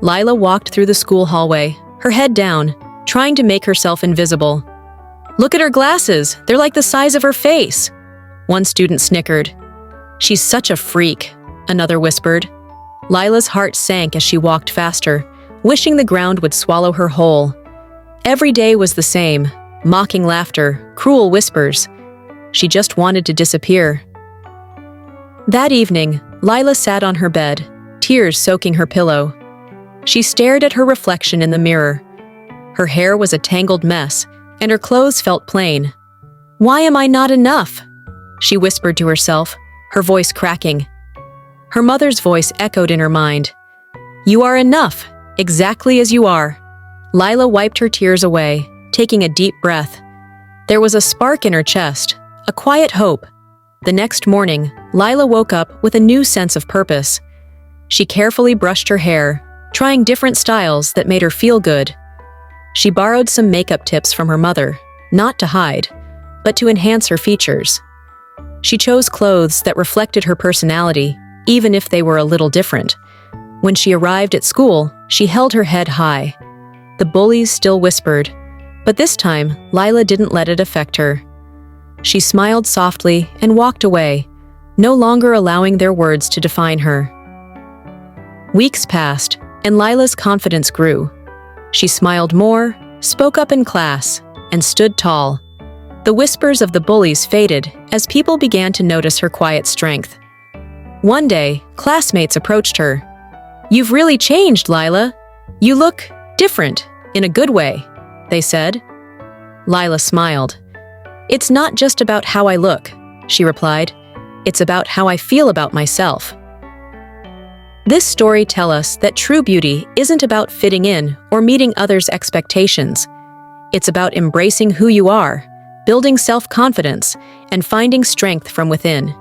Lila walked through the school hallway, her head down, trying to make herself invisible. "Look at her glasses, they're like the size of her face," one student snickered. "She's such a freak," another whispered. Lila's heart sank as she walked faster, wishing the ground would swallow her whole. Every day was the same, mocking laughter, cruel whispers. She just wanted to disappear. That evening, Lila sat on her bed, tears soaking her pillow. She stared at her reflection in the mirror. Her hair was a tangled mess, and her clothes felt plain. "Why am I not enough?" she whispered to herself, her voice cracking. Her mother's voice echoed in her mind. "You are enough, exactly as you are." Lila wiped her tears away, taking a deep breath. There was a spark in her chest, a quiet hope. The next morning, Lila woke up with a new sense of purpose. She carefully brushed her hair, trying different styles that made her feel good. She borrowed some makeup tips from her mother, not to hide, but to enhance her features. She chose clothes that reflected her personality, even if they were a little different. When she arrived at school, she held her head high. The bullies still whispered, but this time, Lila didn't let it affect her. She smiled softly and walked away, no longer allowing their words to define her. Weeks passed, and Lila's confidence grew. She smiled more, spoke up in class, and stood tall. The whispers of the bullies faded as people began to notice her quiet strength. One day, classmates approached her. "You've really changed, Lila. You look different, in a good way," they said. Lila smiled. "It's not just about how I look," she replied. "It's about how I feel about myself." This story tells us that true beauty isn't about fitting in or meeting others' expectations. It's about embracing who you are, building self-confidence, and finding strength from within.